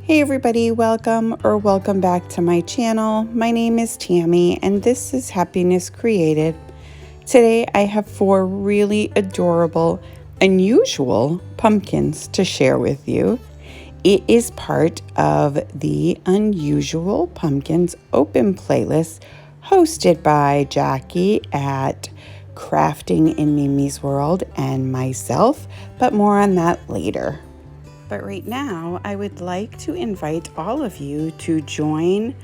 Hey everybody, welcome back to my channel. My name is Tammy and this is Happiness Created. Today I have 4 really adorable, unusual pumpkins to share with you. It is part of the Unusual Pumpkins Open playlist hosted by Jackie at Crafting in Mimi's World and myself, but more on that later. But right now, I would like to invite all of you to join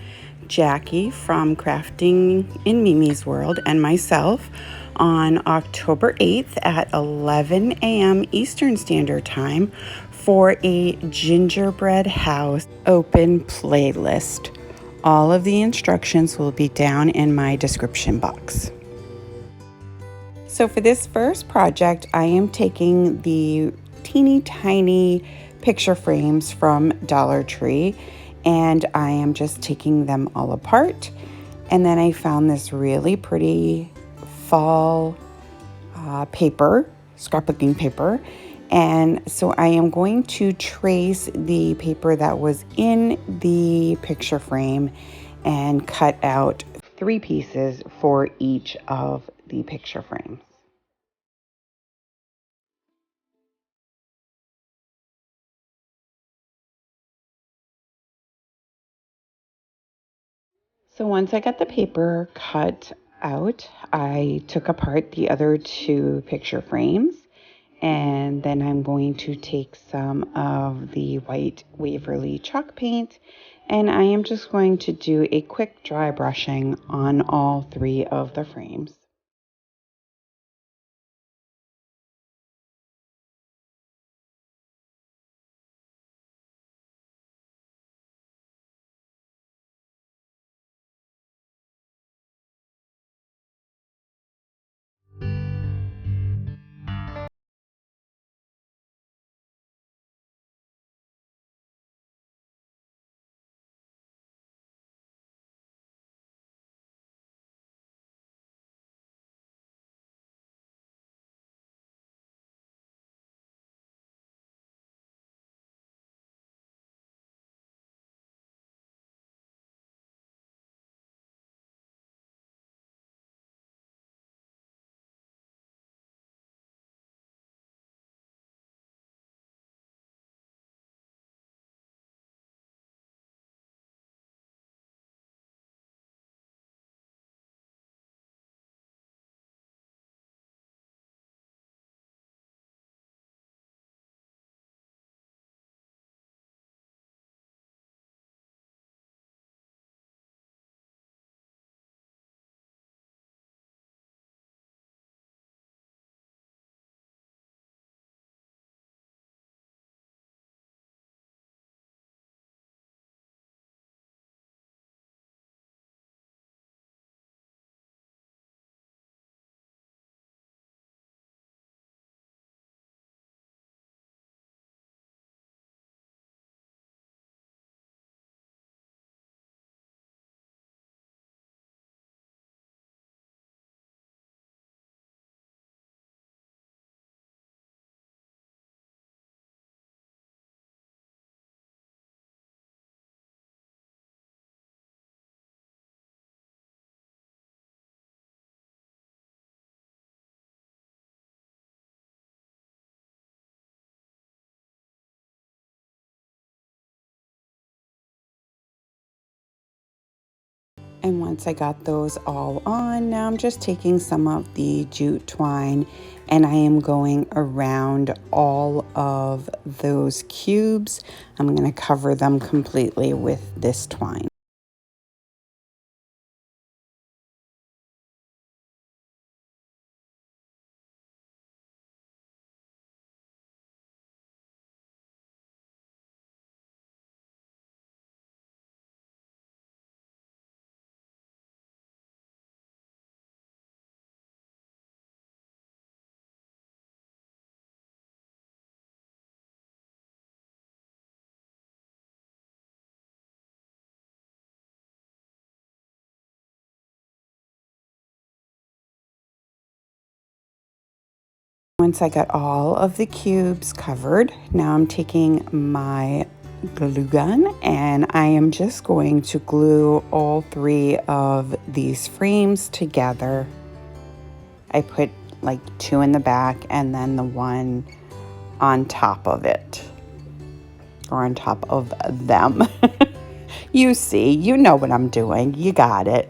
Jackie from Crafting in Mimi's World and myself on October 8th at 11 a.m. Eastern Standard Time for a gingerbread house open playlist. All of the instructions will be down in my description box. So for this first project, I am taking the teeny tiny picture frames from Dollar Tree and I am just taking them all apart. And then I found this really pretty fall paper, scrapbooking paper. And so I am going to trace the paper that was in the picture frame and cut out 3 pieces for each of the picture frames. So once I got the paper cut out, I took apart the other 2 picture frames, and then I'm going to take some of the white Waverly chalk paint, and I am just going to do a quick dry brushing on all 3 of the frames. And once I got those all on, now I'm just taking some of the jute twine and I am going around all of those cubes. I'm going to cover them completely with this twine. Once I got all of the cubes covered, now I'm taking my glue gun, and I am just going to glue all three of these frames together. I put like two in the back and then the one on top of it, or on top of them. You see, you know what I'm doing. You got it.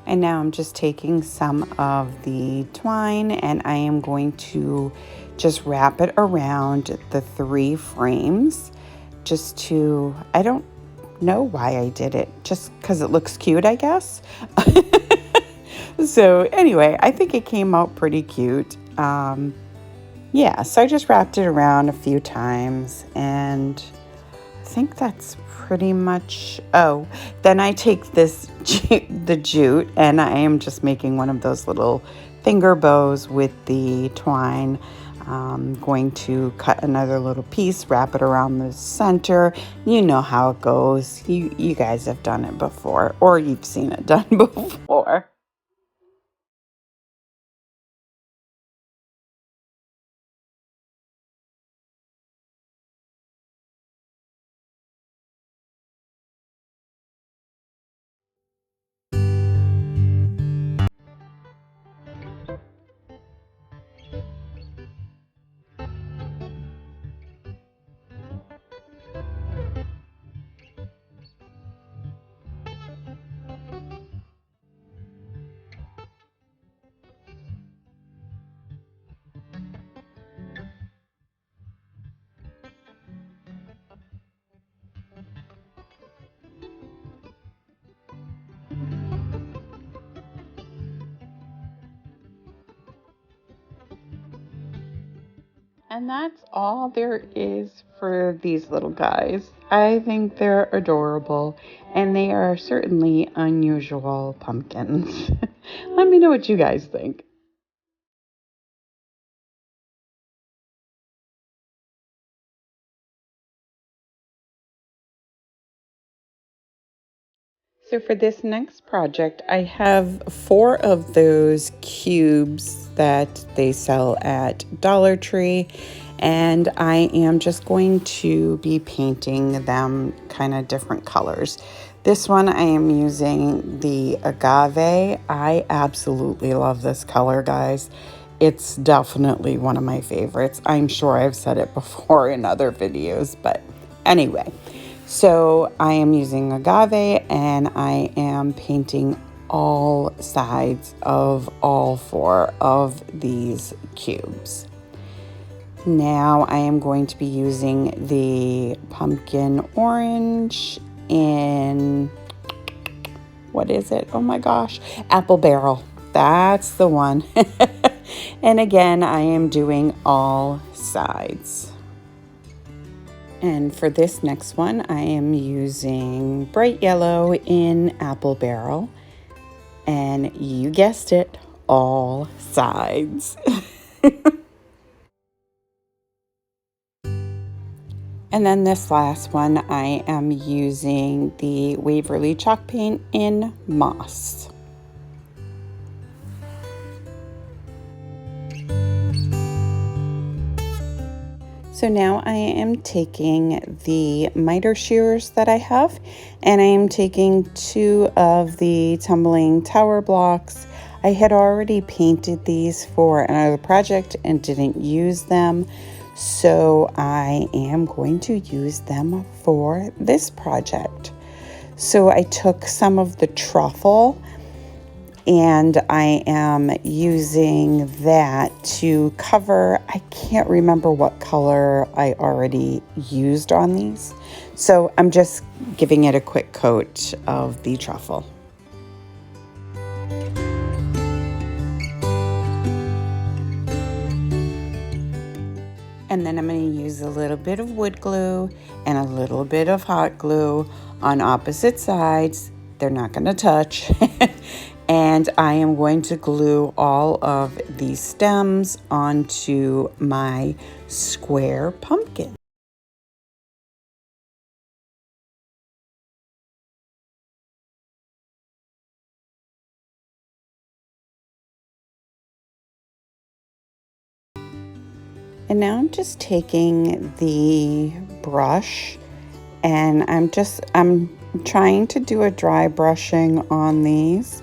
And now I'm just taking some of the twine and I am going to just wrap it around the three frames just to, I don't know why I did it, just because it looks cute, I guess. So anyway, I think it came out pretty cute. Yeah, so I just wrapped it around a few times and I think that's pretty much, oh, then I take this, the jute, and I am just making one of those little finger bows with the twine. Going to cut another little piece, wrap it around the center. You know how it goes. You guys have done it before, or you've seen it done before. And that's all there is for these little guys. I think they're adorable, and they are certainly unusual pumpkins. Let me know what you guys think. So for this next project, I have four of those cubes that they sell at Dollar Tree, and I am just going to be painting them kind of different colors. This one I am using the agave. I absolutely love this color, guys. It's definitely one of my favorites. I'm sure I've said it before in other videos, but anyway. So I am using agave and I am painting all sides of all four of these cubes. Now I am going to be using the pumpkin orange in, what is it? Oh my gosh, apple barrel. That's the one. And again, I am doing all sides. And for this next one, I am using bright yellow in apple barrel. And you guessed it, all sides. And then this last one, I am using the Waverly chalk paint in moss. So now I am taking the miter shears that I have, and I am taking two of the tumbling tower blocks. I had already painted these for another project and didn't use them, so I am going to use them for this project. So I took some of the truffle and I am using that to cover, I can't remember what color I already used on these. So I'm just giving it a quick coat of the truffle. And then I'm going to use a little bit of wood glue and a little bit of hot glue on opposite sides. They're not going to touch. And I am going to glue all of these stems onto my square pumpkin. And now I'm just taking the brush and I'm trying to do a dry brushing on these.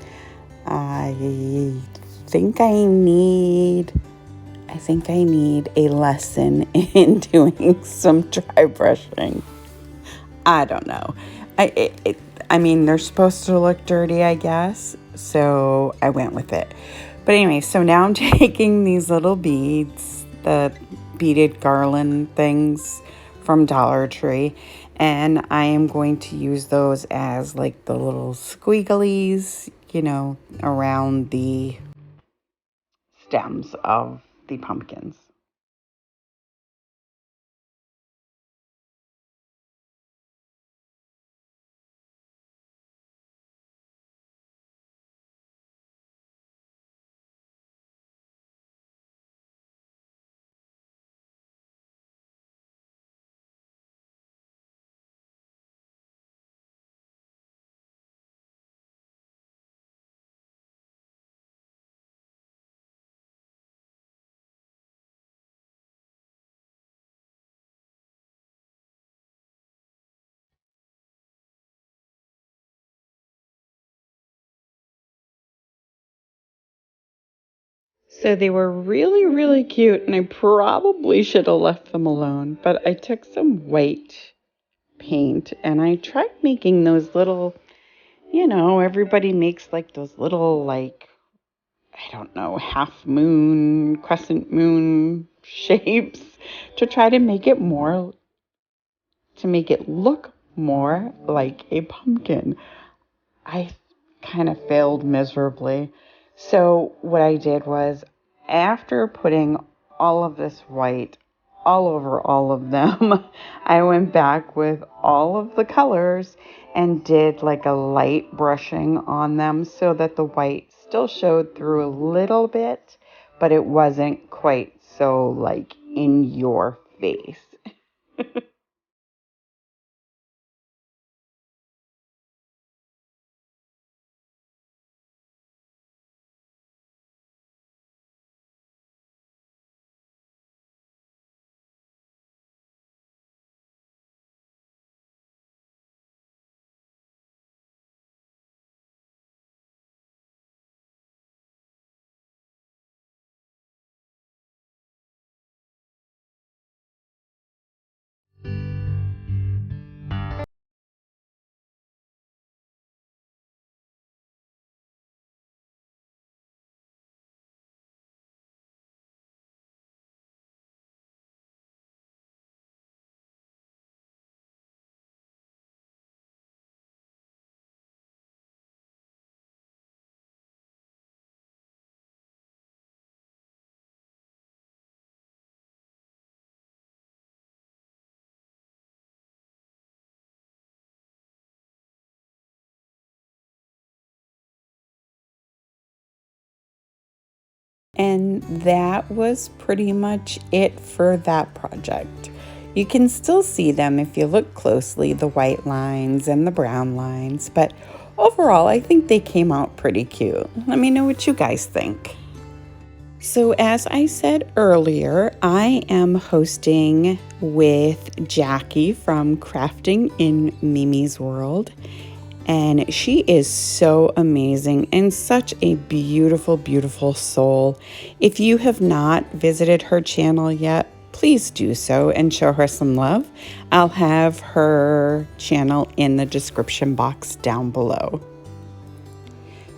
I think I need a lesson in doing some dry brushing. I don't know. I mean, they're supposed to look dirty, I guess. So I went with it. But anyway, so now I'm taking these little beads, the beaded garland things from Dollar Tree, and I am going to use those as like the little squigglies, around the stems of the pumpkins. So they were really, really cute, and I probably should have left them alone. But I took some white paint and I tried making those little, everybody makes like those little, like, I don't know, half moon, crescent moon shapes to try to make it look more like a pumpkin. I kind of failed miserably. So what I did was, after putting all of this white all over all of them, I went back with all of the colors and did like a light brushing on them so that the white still showed through a little bit, but it wasn't quite so like in your face. And that was pretty much it for that project. You can still see them if you look closely, the white lines and the brown lines, but overall, I think they came out pretty cute. Let me know what you guys think. So, as I said earlier, I am hosting with Jackie from Crafting in Mimi's World. And she is so amazing and such a beautiful, beautiful soul. If you have not visited her channel yet, please do so and show her some love. I'll have her channel in the description box down below.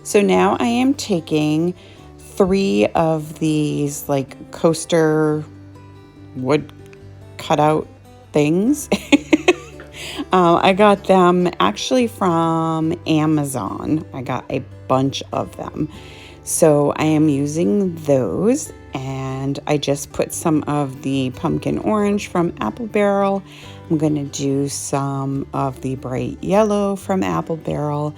So now I am taking 3 of these like coaster wood cutout things. I got them actually from Amazon. I got a bunch of them. So I am using those, and I just put some of the pumpkin orange from Apple Barrel. I'm going to do some of the bright yellow from Apple Barrel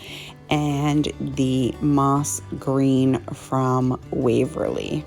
and the moss green from Waverly.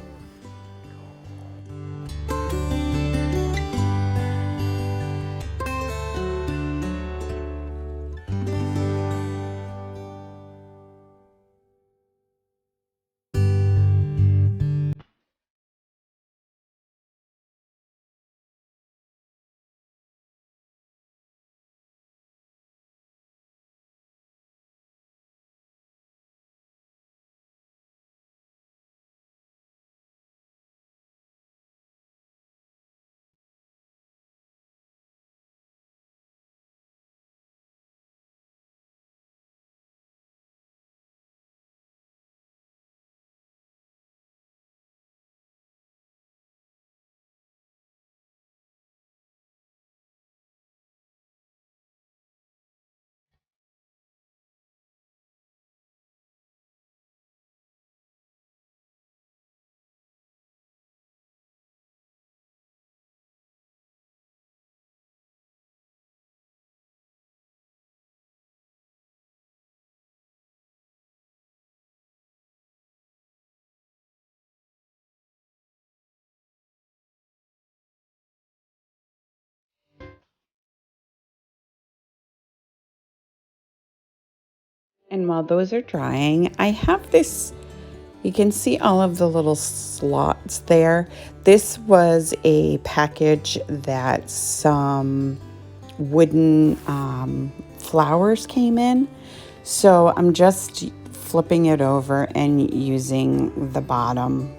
And while those are drying, I have this, you can see all of the little slots there. This was a package that some wooden flowers came in. So I'm just flipping it over and using the bottom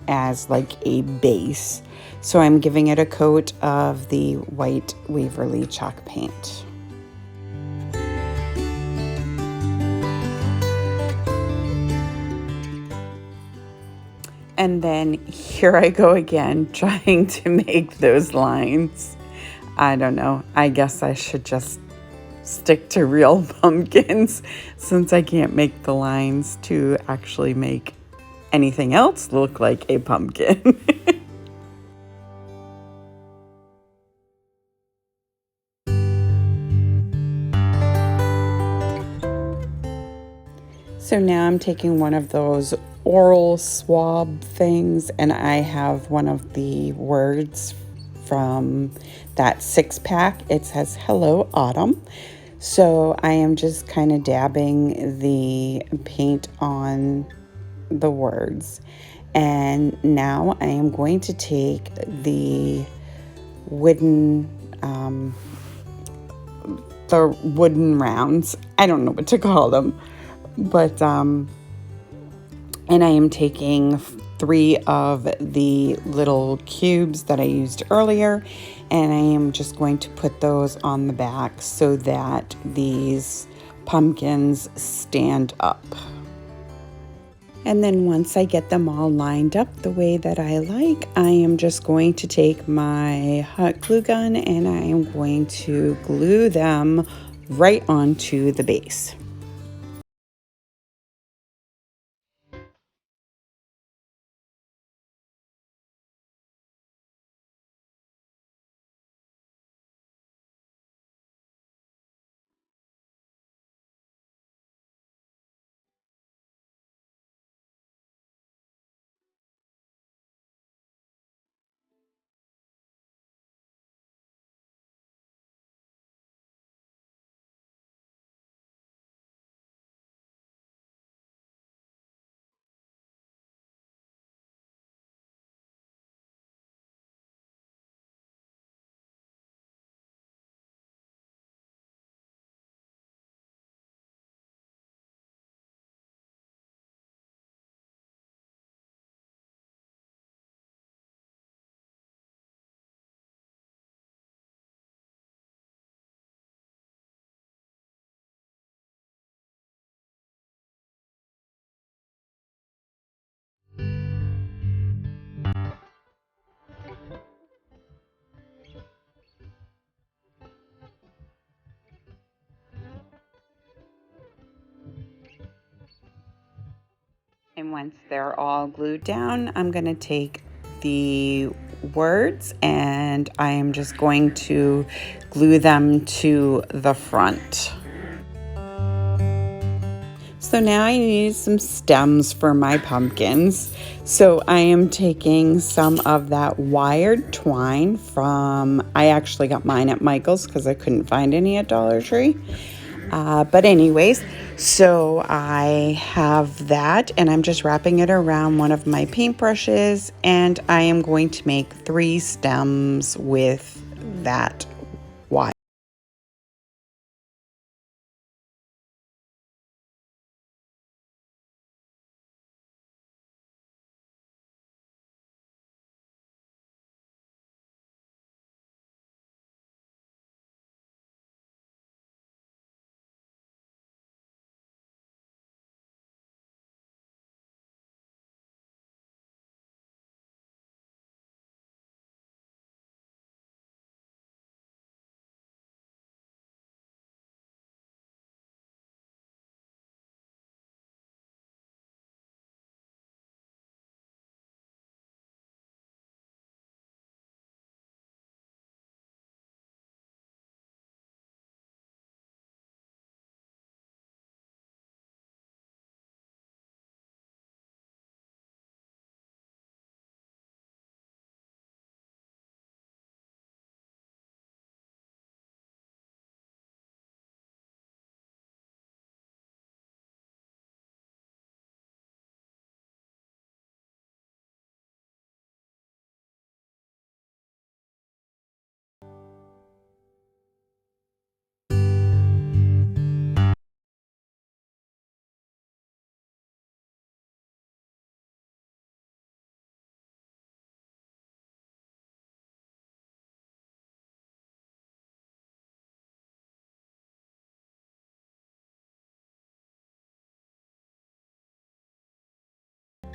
as like a base. So I'm giving it a coat of the white Waverly chalk paint. And then here I go again, trying to make those lines. I don't know. I guess I should just stick to real pumpkins since I can't make the lines to actually make anything else look like a pumpkin. So now I'm taking one of those oral swab things and I have one of the words from that 6-pack. It says Hello Autumn. So I am just kind of dabbing the paint on the words. And now I am going to take the wooden rounds. I don't know what to call them. But and I am taking 3 of the little cubes that I used earlier, and I am just going to put those on the back so that these pumpkins stand up. And then once I get them all lined up the way that I like, I am just going to take my hot glue gun and I am going to glue them right onto the base. And once they're all glued down, I'm going to take the words and I am just going to glue them to the front. So now I need some stems for my pumpkins. So I am taking some of that wired twine from, I actually got mine at Michael's because I couldn't find any at Dollar Tree. But anyways, so I have that and I'm just wrapping it around one of my paintbrushes and I am going to make 3 stems with that wire.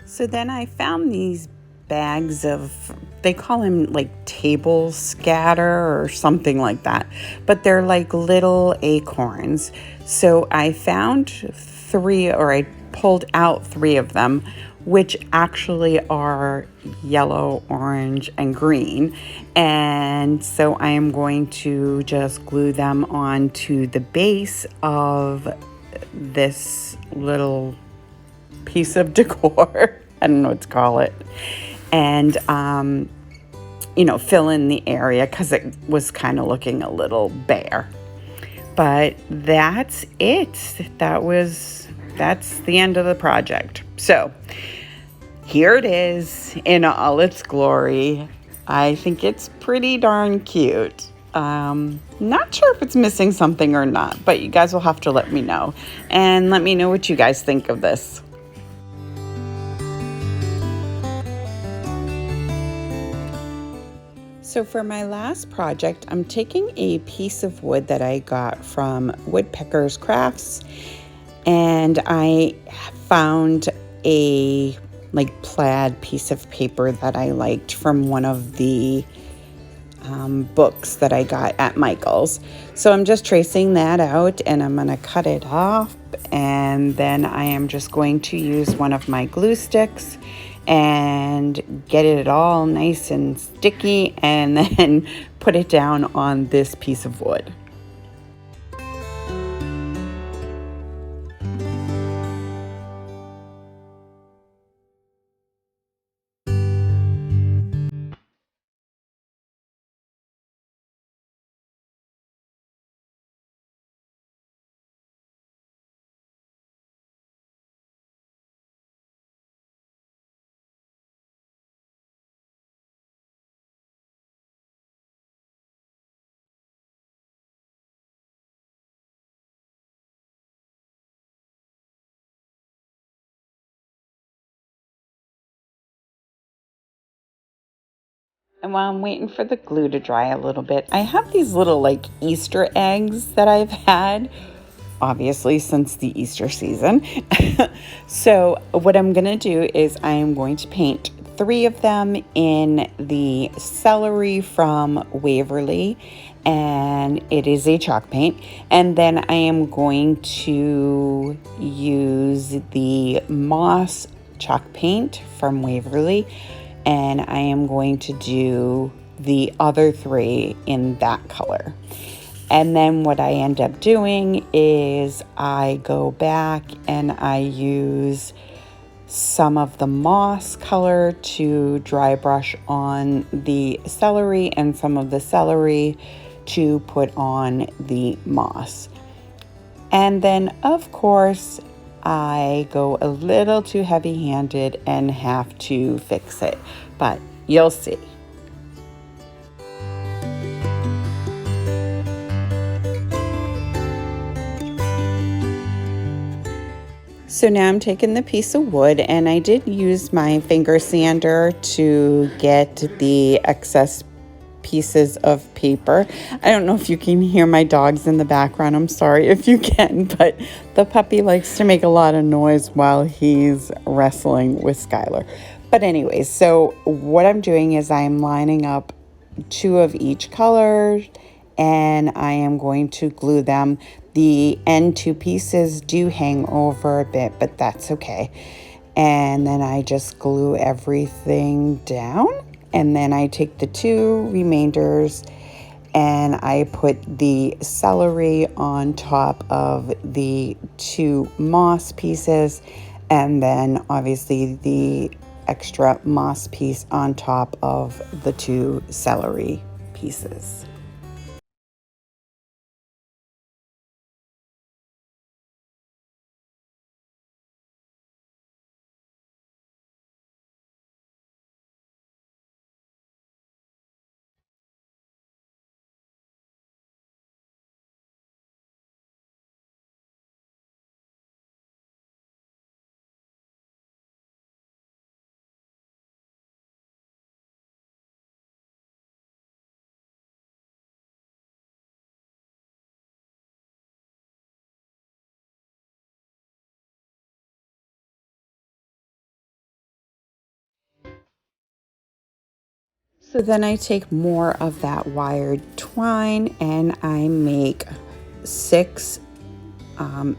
So then I found these bags of, they call them like table scatter or something like that, but they're like little acorns. So I found three, or I pulled out three of them, which actually are yellow, orange, and green. And so I am going to just glue them onto the base of this little piece of decor. I don't know what to call it. And, fill in the area because it was kind of looking a little bare. But that's it. That's the end of the project. So here it is in all its glory. I think it's pretty darn cute. Not sure if it's missing something or not, but you guys will have to let me know. And let me know what you guys think of this. So for my last project, I'm taking a piece of wood that I got from Woodpecker's Crafts, and I found a like plaid piece of paper that I liked from one of the books that I got at Michael's. So I'm just tracing that out, and I'm going to cut it off, and then I am just going to use one of my glue sticks and get it all nice and sticky, and then put it down on this piece of wood. And while I'm waiting for the glue to dry a little bit, I have these little like Easter eggs that I've had, obviously, since the Easter season. So what I'm going to do is I am going to paint three of them in the celery from Waverly, and it is a chalk paint. And then I am going to use the moss chalk paint from Waverly, and I am going to do the other three in that color. And then what I end up doing is I go back and I use some of the moss color to dry brush on the celery, and some of the celery to put on the moss. And then, of course, I go a little too heavy-handed and have to fix it, but you'll see. So now I'm taking the piece of wood, and I did use my finger sander to get the excess pieces of paper. I don't know if you can hear my dogs in the background. I'm sorry if you can, but the puppy likes to make a lot of noise while he's wrestling with Skylar. But anyways, so what I'm doing is I'm lining up two of each color, and I am going to glue them. The end two pieces do hang over a bit, but that's okay. And then I just glue everything down, and then I take the two remainders and I put the celery on top of the two moss pieces, and then obviously the extra moss piece on top of the two celery pieces. So then I take more of that wired twine and I make 6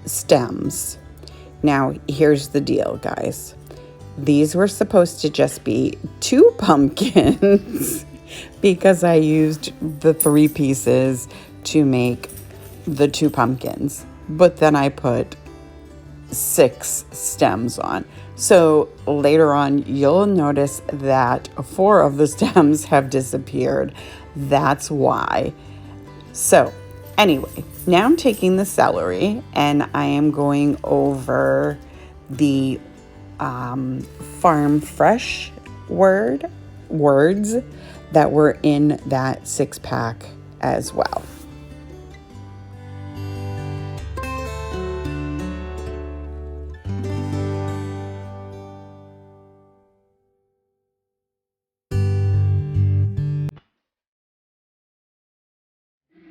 stems. Now, here's the deal, guys. These were supposed to just be 2 pumpkins because I used the 3 pieces to make the 2 pumpkins. But then I put 6 stems on. So later on, you'll notice that 4 of the stems have disappeared. That's why. So anyway, now I'm taking the celery and I am going over the farm fresh words that were in that 6-pack as well.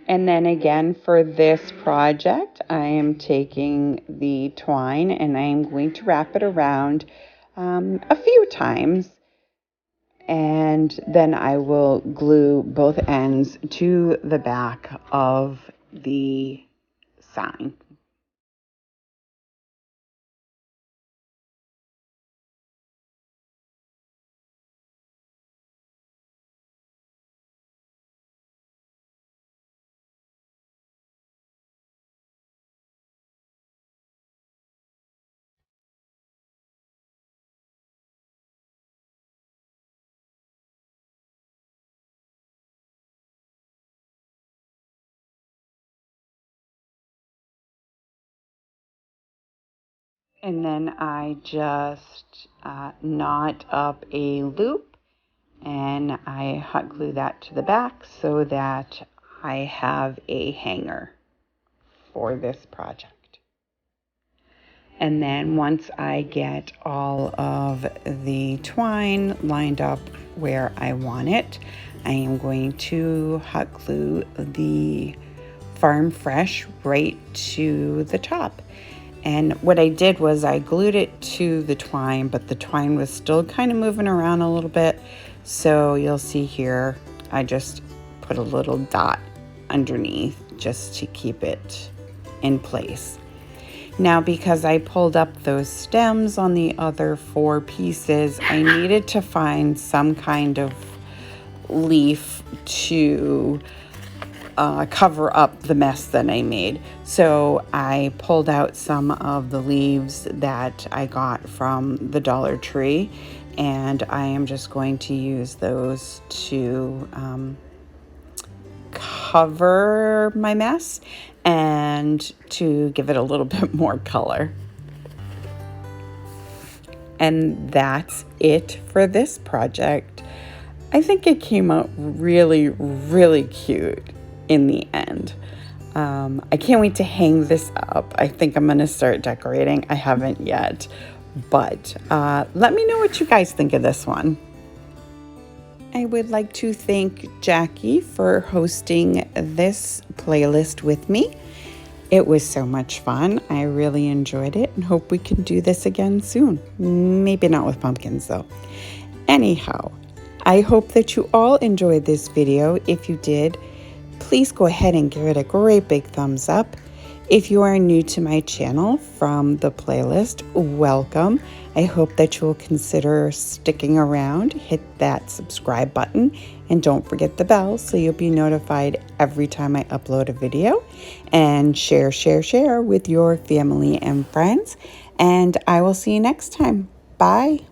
And then again, for this project, I am taking the twine and I am going to wrap it around a few times. And then I will glue both ends to the back of the sign. And then I just knot up a loop and I hot glue that to the back so that I have a hanger for this project. And then once I get all of the twine lined up where I want it, I am going to hot glue the Farm Fresh right to the top. And what I did was I glued it to the twine, but the twine was still kind of moving around a little bit. So you'll see here, I just put a little dot underneath just to keep it in place. Now, because I pulled up those stems on the other 4 pieces, I needed to find some kind of leaf to cover up the mess that I made. So I pulled out some of the leaves that I got from the Dollar Tree, and I am just going to use those to cover my mess and to give it a little bit more color. And that's it for this project. I think it came out really, really cute in the end. I can't wait to hang this up. I think I'm gonna start decorating. I haven't yet, but let me know what you guys think of this one. I would like to thank Jackie for hosting this playlist with me. It was so much fun. I really enjoyed it and hope we can do this again soon. Maybe not with pumpkins though. Anyhow, I hope that you all enjoyed this video. If you did, please go ahead and give it a great big thumbs up. If you are new to my channel from the playlist, welcome. I hope that you'll consider sticking around, hit that subscribe button, and don't forget the bell so you'll be notified every time I upload a video. And share with your family and friends. And I will see you next time. Bye.